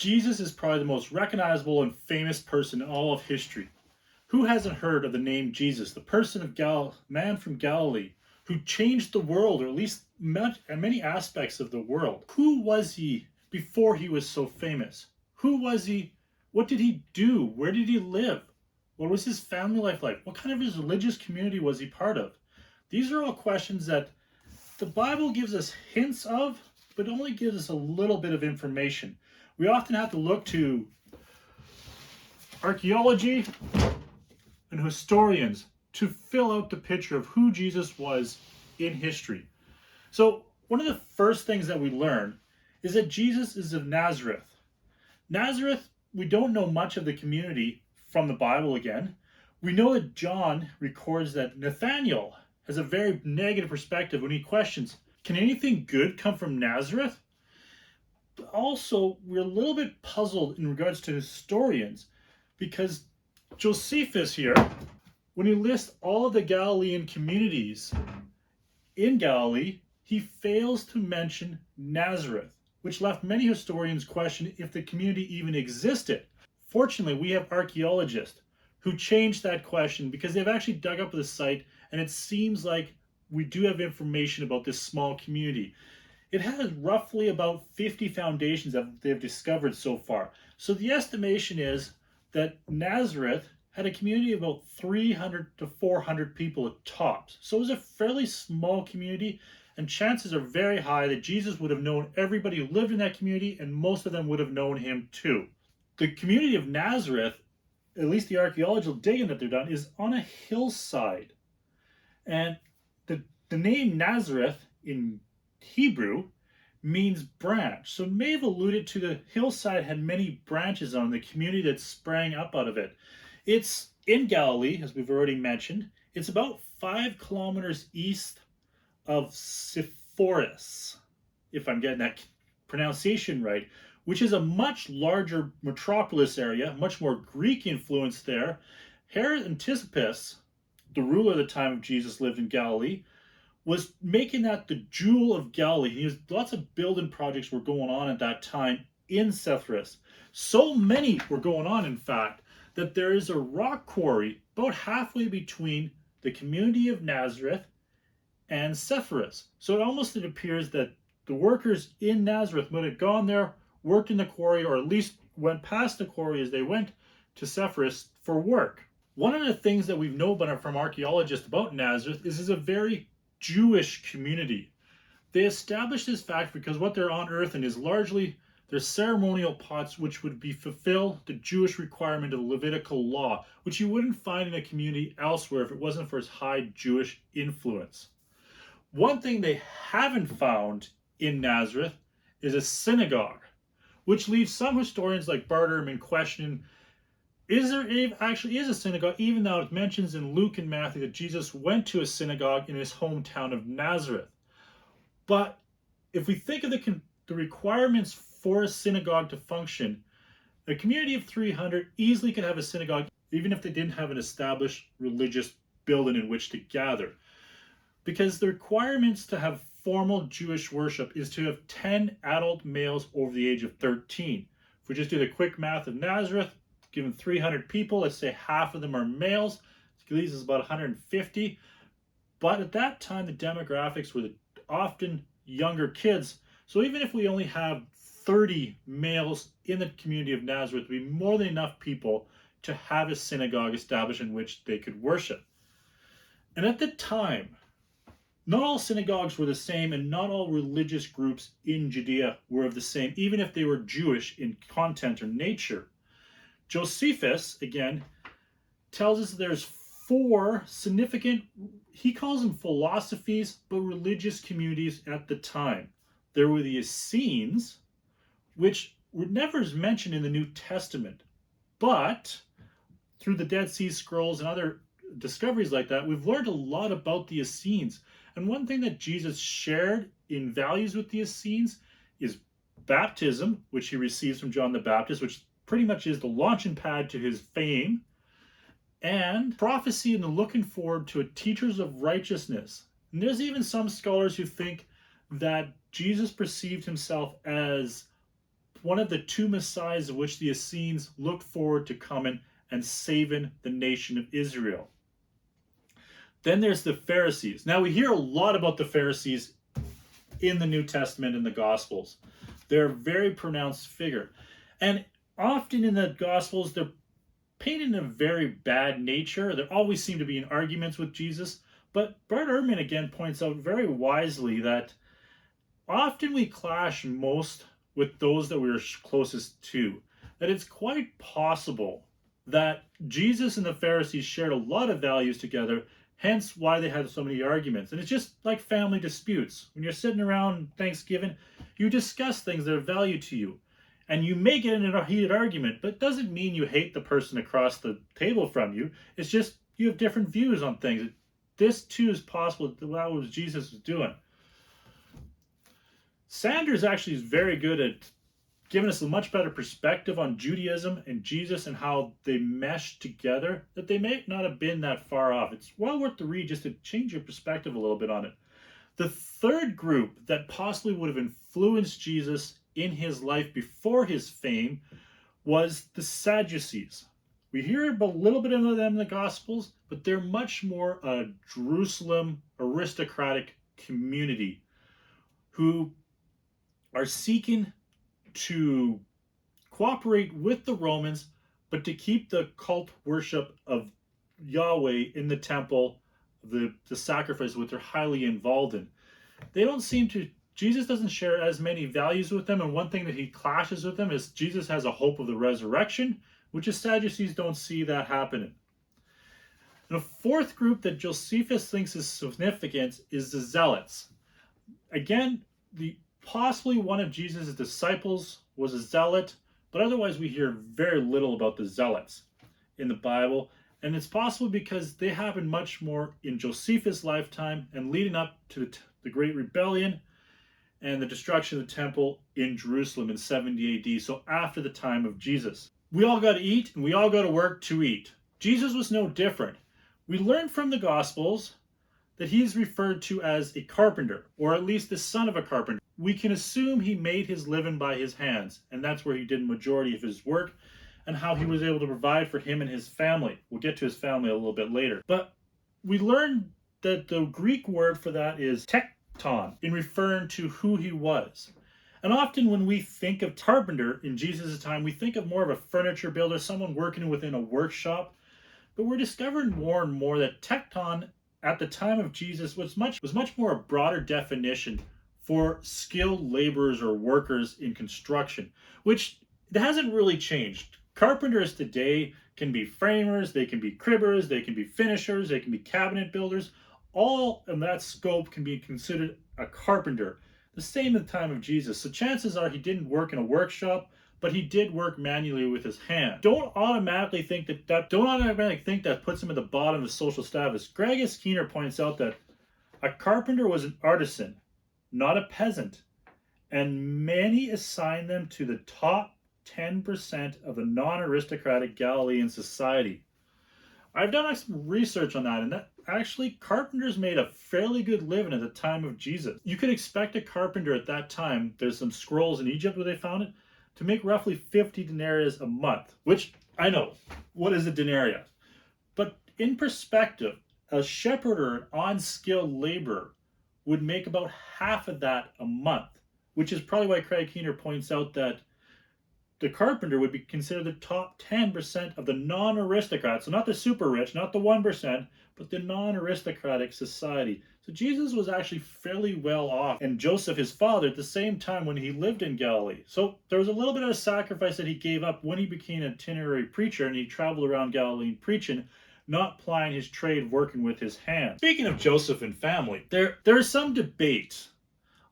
Jesus is probably the most recognizable and famous person in all of history. Who hasn't heard of the name Jesus, the person of man from Galilee, who changed the world, or at least many aspects of the world? Who was he before he was so famous? Who was he? What did he do? Where did he live? What was his family life like? What kind of his religious community was he part of? These are all questions that the Bible gives us hints of, but only gives us a little bit of information. We often have to look to archaeology and historians to fill out the picture of who Jesus was in history. So, one of the first things that we learn is that Jesus is of Nazareth. Nazareth, we don't know much of the community from the Bible again. We know that John records that Nathanael has a very negative perspective when he questions, can anything good come from Nazareth? But also, we're a little bit puzzled in regards to historians because Josephus here, when he lists all of the Galilean communities in Galilee, he fails to mention Nazareth, which left many historians question if the community even existed. Fortunately, we have archaeologists who changed that question because they've actually dug up the site, and it seems like we do have information about this small community. It has roughly about 50 foundations that they've discovered so far. So the estimation is that Nazareth had a community of about 300 to 400 people at tops. So it was a fairly small community, and chances are very high that Jesus would have known everybody who lived in that community, and most of them would have known him too. The community of Nazareth, at least the archaeological digging that they've done, is on a hillside. And the name Nazareth in Hebrew means branch. So it may have alluded to the hillside had many branches on the community that sprang up out of it. It's in Galilee, as we've already mentioned. It's about 5 kilometers east of Sepphoris, if I'm getting that pronunciation right, which is a much larger metropolis area, much more Greek influence there. Herod Antipas, the ruler at the time of Jesus, lived in Galilee, was making that the jewel of Galilee. Lots of building projects were going on at that time in Sepphoris. So many were going on, in fact, that there is a rock quarry about halfway between the community of Nazareth and Sepphoris. So it appears that the workers in Nazareth would have gone there, worked in the quarry, or at least went past the quarry as they went to Sepphoris for work. One of the things that we've known from archaeologists about Nazareth is it's a very Jewish community. They established this fact because what they're unearthing is largely their ceremonial pots, which would fulfill the Jewish requirement of the Levitical law, which you wouldn't find in a community elsewhere if it wasn't for its high Jewish influence. One thing they haven't found in Nazareth is a synagogue, which leaves some historians like Barter questioning, is there actually is a synagogue, even though it mentions in Luke and Matthew that Jesus went to a synagogue in his hometown of Nazareth. But if we think of the requirements for a synagogue to function, a community of 300 easily could have a synagogue, even if they didn't have an established religious building in which to gather. Because the requirements to have formal Jewish worship is to have 10 adult males over the age of 13. If we just do the quick math of Nazareth, given 300 people, let's say half of them are males, it leaves us about 150. But at that time, the demographics were often younger kids. So even if we only have 30 males in the community of Nazareth, it would be more than enough people to have a synagogue established in which they could worship. And at the time, not all synagogues were the same, and not all religious groups in Judea were of the same, even if they were Jewish in content or nature. Josephus, again, tells us that there's 4 significant, he calls them philosophies, but religious communities at the time. There were the Essenes, which were never mentioned in the New Testament, but through the Dead Sea Scrolls and other discoveries like that, we've learned a lot about the Essenes. And one thing that Jesus shared in values with the Essenes is baptism, which he receives from John the Baptist, which pretty much is the launching pad to his fame, and prophecy and the looking forward to a teachers of righteousness. And there's even some scholars who think that Jesus perceived himself as one of the two messiahs of which the Essenes looked forward to coming and saving the nation of Israel. Then there's the Pharisees. Now we hear a lot about the Pharisees in the New Testament and the Gospels. They're a very pronounced figure. And often in the Gospels, they're painted in a very bad nature. They always seem to be in arguments with Jesus. But Bart Ehrman again points out very wisely that often we clash most with those that we're closest to. That it's quite possible that Jesus and the Pharisees shared a lot of values together, hence why they had so many arguments. And it's just like family disputes. When you're sitting around Thanksgiving, you discuss things that are value to you. And you may get in a heated argument, but it doesn't mean you hate the person across the table from you. It's just you have different views on things. This too is possible that that was Jesus was doing. Sanders actually is very good at giving us a much better perspective on Judaism and Jesus and how they mesh together, that they may not have been that far off. It's well worth the read just to change your perspective a little bit on it. The third group that possibly would have influenced Jesus in his life before his fame was the Sadducees. We hear a little bit of them in the Gospels, but they're much more a Jerusalem aristocratic community who are seeking to cooperate with the Romans, but to keep the cult worship of Yahweh in the temple, the sacrifice, which they're highly involved in. They don't seem to, Jesus doesn't share as many values with them, and one thing that he clashes with them is Jesus has a hope of the resurrection, which the Sadducees don't see that happening. And a fourth group that Josephus thinks is significant is the Zealots. Again, possibly one of Jesus' disciples was a zealot, but otherwise we hear very little about the Zealots in the Bible. And it's possible because they happened much more in Josephus' lifetime and leading up to the Great Rebellion and the destruction of the temple in Jerusalem in 70 AD, so after the time of Jesus. We all got to eat and we all go to work to eat. Jesus was no different. We learn from the Gospels that he is referred to as a carpenter, or at least the son of a carpenter. We can assume he made his living by his hands, and that's where he did a majority of his work, and how he was able to provide for him and his family. We'll get to his family a little bit later. But we learned that the Greek word for that is tekton, in referring to who he was. And often when we think of carpenter in Jesus' time, we think of more of a furniture builder, someone working within a workshop. But we're discovering more and more that tekton at the time of Jesus was much more a broader definition for skilled laborers or workers in construction, which hasn't really changed. Carpenters today can be framers, they can be cribbers, they can be finishers, they can be cabinet builders. All in that scope can be considered a carpenter. The same at the time of Jesus. So chances are he didn't work in a workshop, but he did work manually with his hand. Don't automatically think that puts him at the bottom of the social status. Greg S. Keener points out that a carpenter was an artisan, not a peasant, and many assign them to the top 10% of the non-aristocratic Galilean society. I've done some research on that, and that actually carpenters made a fairly good living at the time of Jesus. You could expect a carpenter at that time, there's some scrolls in Egypt where they found it, to make roughly 50 denarii a month, which I know, what is a denarius? But in perspective, a shepherd or an unskilled laborer would make about half of that a month, which is probably why Craig Keener points out that the carpenter would be considered the top 10% of the non-aristocrats. So not the super rich, not the 1%, but the non-aristocratic society. So Jesus was actually fairly well off, and Joseph, his father, at the same time when he lived in Galilee. So there was a little bit of a sacrifice that he gave up when he became an itinerary preacher, and he traveled around Galilee preaching, not plying his trade working with his hands. Speaking of Joseph and family, there is some debate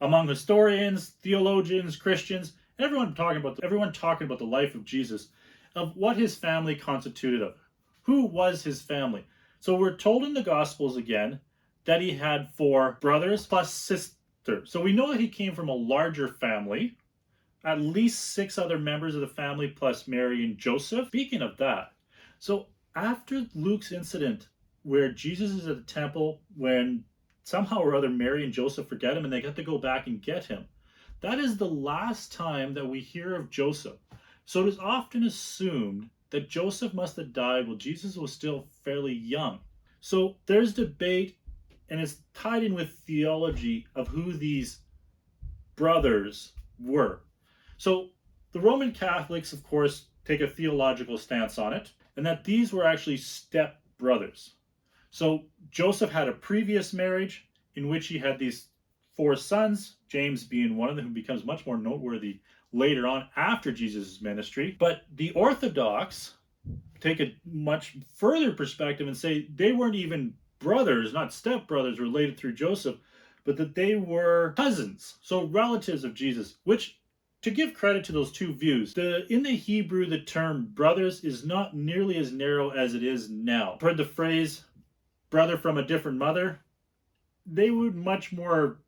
among historians, theologians, Christians, and everyone talking about the life of Jesus, of what his family constituted of. Who was his family? So we're told in the Gospels again that he had 4 brothers plus sister. So we know that he came from a larger family, at least 6 other members of the family plus Mary and Joseph. Speaking of that, so after Luke's incident where Jesus is at the temple when somehow or other Mary and Joseph forget him and they have to go back and get him, that is the last time that we hear of Joseph. So it is often assumed that Joseph must have died while Jesus was still fairly young. So there's debate, and it's tied in with theology of who these brothers were. So the Roman Catholics, of course, take a theological stance on it, and that these were actually step brothers. So Joseph had a previous marriage in which he had these four sons, James being one of them, who becomes much more noteworthy later on after Jesus' ministry. But the Orthodox take a much further perspective and say they weren't even brothers, not stepbrothers related through Joseph, but that they were cousins, so relatives of Jesus, which, to give credit to those two views, in the Hebrew, the term brothers is not nearly as narrow as it is now. I've heard the phrase brother from a different mother. They would much more,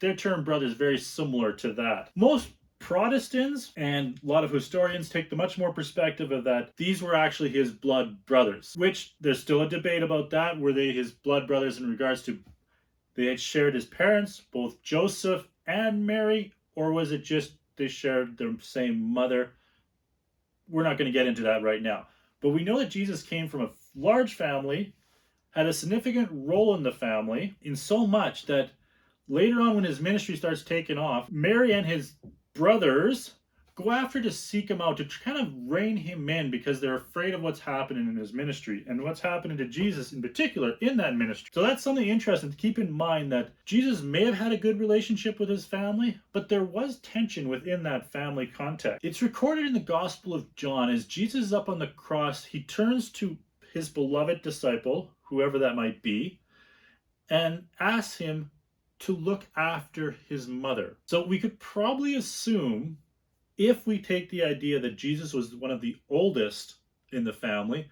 their term brother is very similar to that. Most Protestants and a lot of historians take the much more perspective of that these were actually his blood brothers, which there's still a debate about that. Were they his blood brothers in regards to they had shared his parents, both Joseph and Mary, or was it just they shared the same mother? We're not going to get into that right now. But we know that Jesus came from a large family, had a significant role in the family, in so much that later on when his ministry starts taking off, Mary and his brothers go after to seek him out, to kind of rein him in because they're afraid of what's happening in his ministry and what's happening to Jesus in particular in that ministry. So that's something interesting to keep in mind, that Jesus may have had a good relationship with his family, but there was tension within that family context. It's recorded in the Gospel of John as Jesus is up on the cross, he turns to his beloved disciple, whoever that might be, and asks him to look after his mother. So we could probably assume, if we take the idea that Jesus was one of the oldest in the family,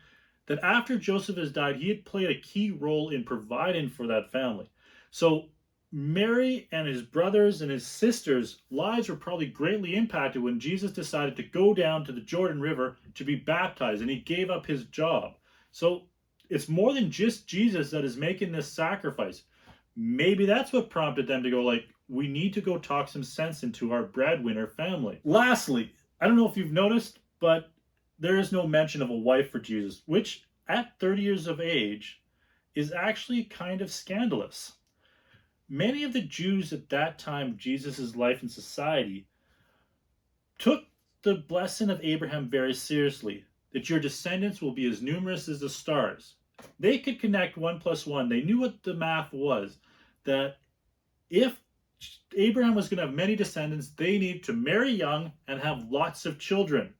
that after Joseph has died, he had played a key role in providing for that family. So Mary and his brothers and his sisters' lives were probably greatly impacted when Jesus decided to go down to the Jordan River to be baptized, and he gave up his job. So it's more than just Jesus that is making this sacrifice. Maybe that's what prompted them to go like, we need to go talk some sense into our breadwinner family. Lastly, I don't know if you've noticed, but there is no mention of a wife for Jesus, which at 30 years of age is actually kind of scandalous. Many of the Jews at that time of Jesus' life and society took the blessing of Abraham very seriously, that your descendants will be as numerous as the stars. They could connect 1 plus 1. They knew what the math was, that if Abraham was going to have many descendants, they need to marry young and have lots of children.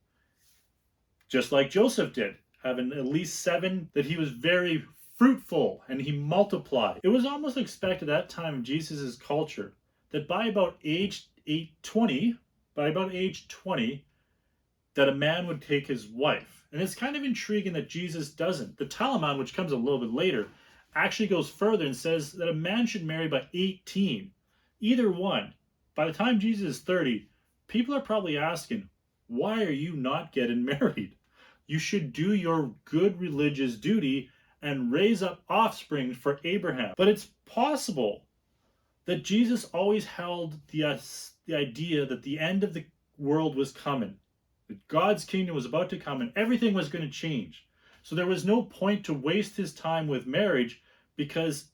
Just like Joseph did, having at least 7, that he was very fruitful and he multiplied. It was almost expected at that time of Jesus' culture that by about age 20, that a man would take his wife. And it's kind of intriguing that Jesus doesn't. The Talmud, which comes a little bit later, actually goes further and says that a man should marry by 18. Either one. By the time Jesus is 30, people are probably asking, why are you not getting married? You should do your good religious duty and raise up offspring for Abraham. But it's possible that Jesus always held the idea that the end of the world was coming, that God's kingdom was about to come and everything was going to change. So there was no point to waste his time with marriage, because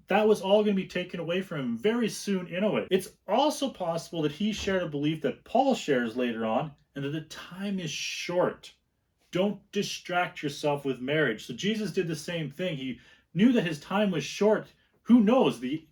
that was all going to be taken away from him very soon anyway. It's also possible that he shared a belief that Paul shares later on, and that the time is short. Don't distract yourself with marriage. So Jesus did the same thing. He knew that his time was short. Who knows? The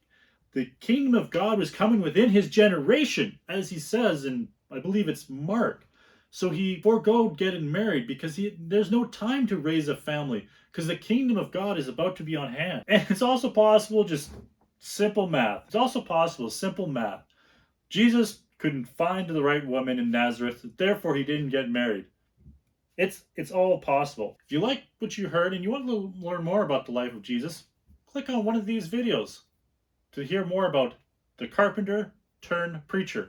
kingdom of God was coming within his generation, as he says in, I believe it's Mark. So he forgoed getting married because there's no time to raise a family, because the kingdom of God is about to be on hand. And it's also possible, just simple math. It's also possible, simple math. Jesus couldn't find the right woman in Nazareth, therefore he didn't get married. It's all possible. If you like what you heard and you want to learn more about the life of Jesus, click on one of these videos to hear more about the carpenter turned preacher.